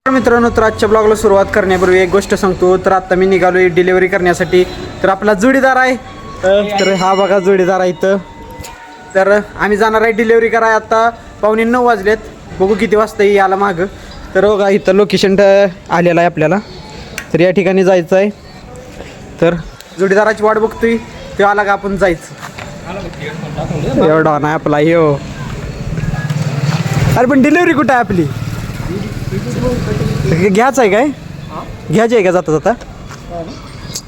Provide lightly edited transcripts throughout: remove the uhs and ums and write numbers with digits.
मित्रांनो, तर आजच्या ब्लॉगला सुरुवात करण्यापूर्वी एक गोष्ट सांगतो. तर आता मी निघालोय डिलिव्हरी करण्यासाठी. तर आपला जोडीदार आहे, तर हा बघा जोडीदार आहे इथं. तर आम्ही जाणार आहे डिलिव्हरी कराय. आता 8:45 वाजलेत, बघू किती वाजता याला मागं. तर बघा इथं लोकेशन आलेलं आहे आपल्याला. तर या ठिकाणी जायचं आहे. तर जोडीदाराची वाट बघतोय, तो आला का आपण जायचं. एवढा नाही आपला यो. अरे पण डिलिव्हरी कुठं आहे आपली? घ्यायचं आहे काय? घ्यायची आहे का जाता जाता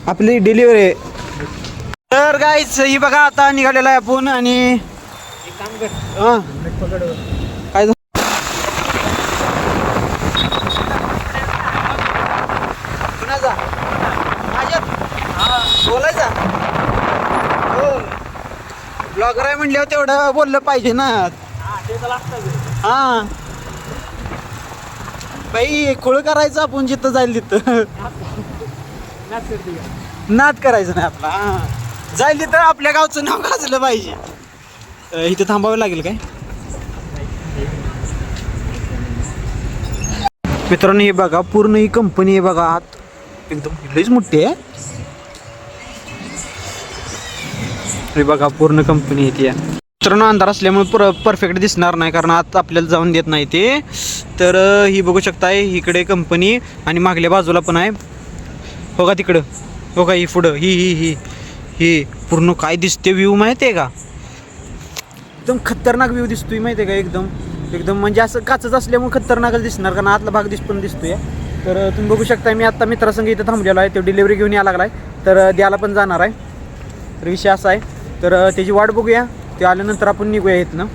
आपली डिलिव्हरी? तर गाईच ही बघा आता निघालेला आहे आपण. आणि हां काय कुणाचा बोलायचा? हो, ब्लॉगर आहे म्हणल्यावर तेवढं बोललं पाहिजे ना. हां बाई, खोळ करायचं आपण जिथं जाईल तिथं. नाद करायचं नाही आपला. हां, जाईल तिथं आपल्या गावचं नाव गाजलं पाहिजे. इथं थांबावं लागेल काय मित्रांनो? हे बघा पूर्ण ही कंपनी आहे बघा. आत एकदम लईच मोठी आहे. हे बघा पूर्ण कंपनी आहे ती. मित्रांनो अंधार असल्यामुळे परफेक्ट दिसणार नाही, कारण आता आपल्याला जाऊन देत नाही ते. तर ही बघू शकताय इकडे कंपनी, आणि मागल्या बाजूला पण आहे हो का. तिकडं हो का, ही पुढं ही ही ही ही पूर्ण काय दिसते व्ह्यू माहिती आहे का? एकदम खतरनाक व्ह्यू दिसतोय माहिती आहे का? एकदम एकदम म्हणजे असं काचच असल्यामुळे खतरनाकच दिसणार, कारण आतला भाग पण दिसतोय. तर तुम्ही बघू शकताय मी आत्ता मित्रासंग इथं थांबलेलो आहे. तो डिलिव्हरी घेऊन यायला लागला आहे, तर द्यायला पण जाणार आहे. तर विषय असा आहे, तर त्याची वाट बघूया. ते आल्यानंतर आपण निघूया इथनं.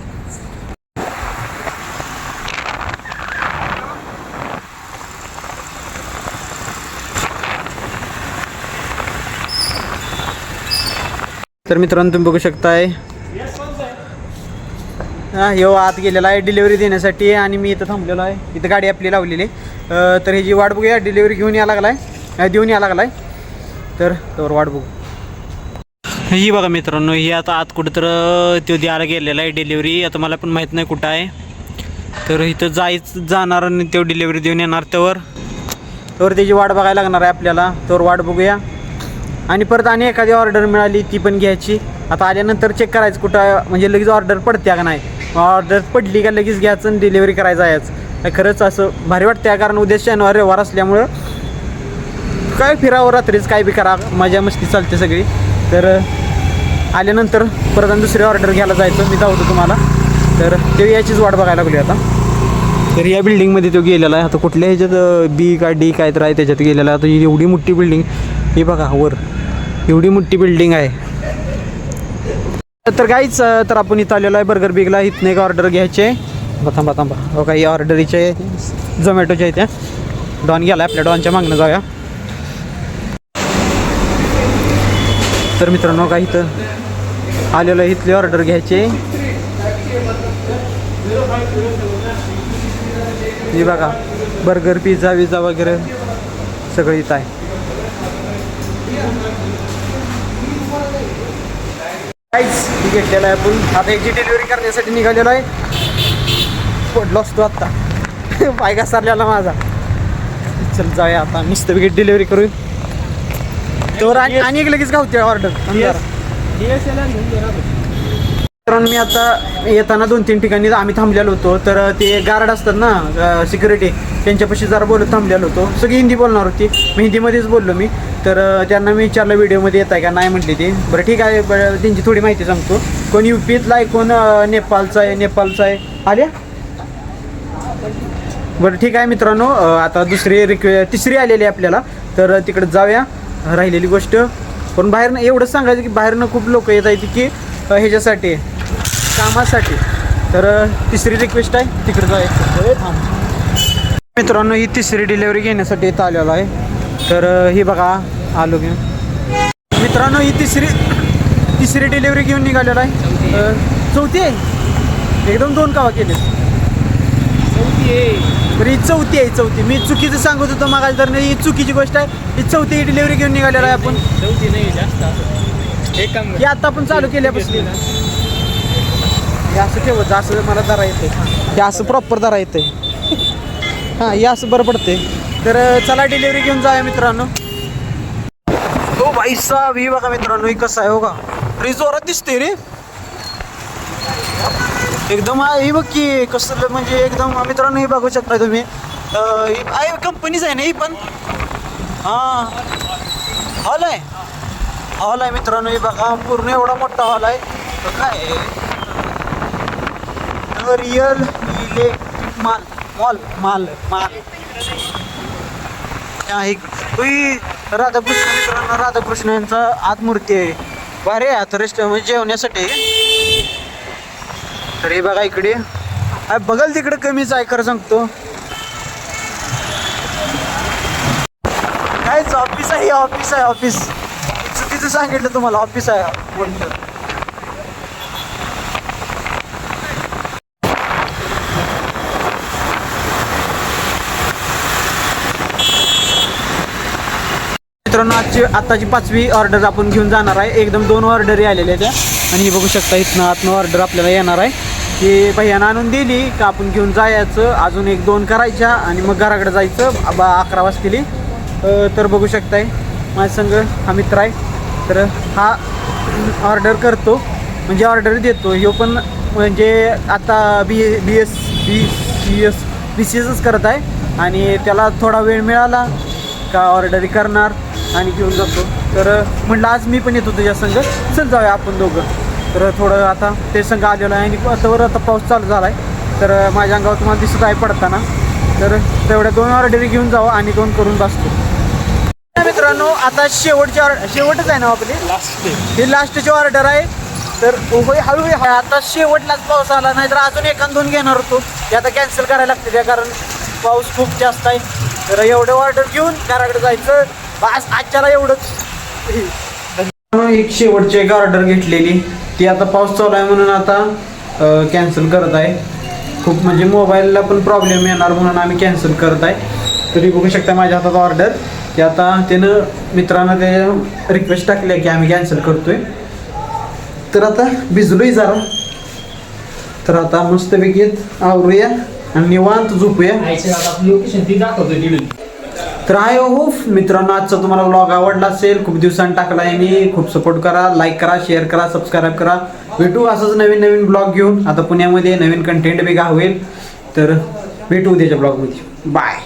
तर मित्रांनो तुम्ही बघू शकताय ह्यो आत गेलेला आहे डिलिव्हरी देण्यासाठी, आणि मी इथं थांबलेलो आहे. इथं गाडी आपली लावलेली. तर ह्याची वाट बघूया. डिलिव्हरी घेऊन यायला लागलाय, देऊन यायला लागलाय. तर वाट बघू. ही बघा मित्रांनो, ही आता आत कुठं तर तो द्यायला गेलेला आहे डिलिव्हरी. आता मला पण माहीत नाही कुठं आहे. तर इथं जाणार आणि तो डिलिव्हरी देऊन येणार. तर त्याची वाट बघायला लागणार आहे आपल्याला. तर वाट बघूया. आणि परत आणि एखादी ऑर्डर मिळाली ती पण घ्यायची. आता आल्यानंतर चेक करायचं कुठं, म्हणजे लगेच ऑर्डर पडत्या का नाही. ऑर्डर पडली का लगेच घ्यायचं आणि डिलिव्हरी करायचं यायचं. खरंच असं भारी वाटतं, कारण उद्या शनिवार रविवार असल्यामुळं काय फिरावं, रात्रीच काय बी करा, मजा मस्ती चालते सगळी. तर आल्यानंतर परत आणि दुसरी ऑर्डर घ्यायला जायचं. मी धावतो तुम्हाला. तर ते याचीच वाट बघायला लागली आता. तर या बिल्डिंगमध्ये तो गेलेला आहे. आता कुठल्या ह्याच्यात बी का डी काय तर आहे त्याच्यात गेलेला आहे. आता एवढी मोठी बिल्डिंग ही बघा, वर एवढी मोठी बिल्डिंग आहे. तर काहीच तर आपण इथं आलेलो आहे बर्गर बिगला. इथनं एक ऑर्डर घ्यायची आहे. थांबा हो का, ही ऑर्डरीचे आहे झोमॅटोच्या आहे त्या. डॉन गेला आपल्या, डॉनच्या मागणं जाऊया. तर मित्रांनो का इथं आलेलं आहे, इथली ऑर्डर घ्यायची. ही बघा बर्गर पिझ्झा विझा वगैरे सगळं इथं आहे. काहीच घेतलेलं आहे आपण. आता याची डिलिव्हरी करण्यासाठी निघालेलो आहे. पडलो असतो आत्ता पाय घसरलेला माझा. चल जाऊया आता मस्तपैकी डिलिव्हरी करू. तर आणि एक लगेच गावते ऑर्डर. कारण मी आता येताना 2-3 ठिकाणी आम्ही थांबलेलो होतो. तर ते गार्ड असतात ना सिक्युरिटी, त्यांच्यापाशी जरा बोलत थांबलेलो होतो. सगळी हिंदी बोलणार होती, मी हिंदीमध्येच बोललो मी. तर त्यांना मी विचारलं व्हिडिओमध्ये येत आहे का, नाही म्हटली ती. बरं ठीक आहे, त्यांची थोडी माहिती सांगतो. कोण UPतला आहे, कोण नेपाळचा आहे. आल्या बरं ठीक आहे मित्रांनो. आता तिसरी आलेली आहे आपल्याला. तर तिकडे जाऊया. राहिलेली गोष्ट पण बाहेरनं एवढंच सांगायचं की बाहेरनं खूप लोक येत आहेत की ह्याच्यासाठी कामासाठी. तर तिसरी रिक्वेस्ट आहे, तिकडे जायचं. थांब मित्रांनो, ही तिसरी डिलिव्हरी घेण्यासाठी इथं आलेलो आहे. तर ही बघा आलो घेऊन. मित्रांनो ही तिसरी डिलिव्हरी घेऊन निघालेलो आहे. चौथी आहे, एकदम 2 कावा केले. चौथी आहे बरं, ही चौथी आहे. मी चुकीचं सांगत होतो मागायला, तर नाही, ही चुकीची गोष्ट आहे. ही चौथी डिलिव्हरी घेऊन निघालेला आहे आपण. चौथी नाही जास्त एक काम की आता आपण चालू केल्यापासून हे असं ठेवत, असं मला धरा येते, हे असं प्रॉपर धरा येते. हां हे असं बरं पडते. तर चला डिलिव्हरी घेऊन जाऊया मित्रांनो. हो भाई साहब ही बघा मित्रांनो ही कसं आहे हो का, रे जोरात दिसते रे एकदम. ही बघ की कसं म्हणजे एकदम मित्रांनो हे बघू शकता तुम्ही. आहे कंपनीच आहे ना ही पण. हां हॉल आहे मित्रांनो. हे बघा पूर्ण एवढा मोठा हॉल आहे. काय रिअल इलेक्ट्रिक माल राधाकृष्ण मित्रांनो, राधाकृष्ण यांचा आत मूर्ती आहे. भारी आहे आता रेस्ट म्हणजे जेवण्यासाठी. तर हे बघा इकडे बघाल तिकडे कमीच आहे खरं सांगतो. कायच ऑफिस आहे, ऑफिस चुकीचं सांगितलं तुम्हाला, ऑफिस आहे मोठं. मित्रांनो आत्ताची 5वी ऑर्डर आपण घेऊन जाणार आहे. एकदम 2 ऑर्डरी आलेल्या त्या आणि बघू शकता इथनं आतनं ऑर्डर आपल्याला येणार आहे की भैयानं आणून दिली का आपण घेऊन जायचं. अजून 1-2 करायच्या आणि मग घराकडे जायचं 11 वाजतील. तर बघू शकताय माझ्या संग हा मित्र आहे. तर हा ऑर्डर करतो म्हणजे ऑर्डर देतो. ह्यो पण म्हणजे आता बी सी एसच करत आहे आणि त्याला थोडा वेळ मिळाला का ऑर्डरी करणार आणि घेऊन जातो. तर म्हटलं आज मी पण येतो तुझ्या संग, चल जाऊया आपण दोघं. तर थोडं आता ते संघ आलेलं आहे आणि आता पाऊस चालू झाला आहे. तर माझ्या अंगावर तुम्हाला दिसत आहे पडताना. तर तेवढ्या 2 ऑर्डरी घेऊन जाऊ आणि 2 करून बसतो. मित्रांनो आता शेवटच आहे ना आपली ही लास्टची ऑर्डर आहे. तर हळू आता शेवटलाच पाऊस आला नाही तर अजून 1-2 घेणार होतो. ते आता कॅन्सल करायला लागते त्या कारण पाऊस खूप जास्त आहे. तर एवढं ऑर्डर घेऊन घराकडे जायचं बस आजच्याला एवढंच. एक शेवटची एक ऑर्डर घेतलेली ती आता पाऊस चालू आहे म्हणून आता कॅन्सल करत आहे. खूप म्हणजे मोबाईलला पण प्रॉब्लेम येणार म्हणून आम्ही कॅन्सल करत आहे. तरी बघू शकता माझ्या हातात ऑर्डर ते आता त्यानं मित्रांनं ते रिक्वेस्ट टाकली आहे की आम्ही कॅन्सल करतोय. तर आता भिजलोय जरा. तर आता मस्तपैकी आवरूया आणि निवांत झोपूया. तर आहे हो मित्रांनो आजचा तुम्हाला व्लॉग आवडला असेल. खूप दिवसांनी टाकला आहे मी. खूप सपोर्ट करा, लाईक करा, शेअर करा, सबस्क्राईब करा. भेटू असंच नवीन ब्लॉग घेऊन. आता पुण्यामध्ये नवीन कंटेंट वेगळा होईल. तर भेटू उद्याच्या ब्लॉगमध्ये. बाय.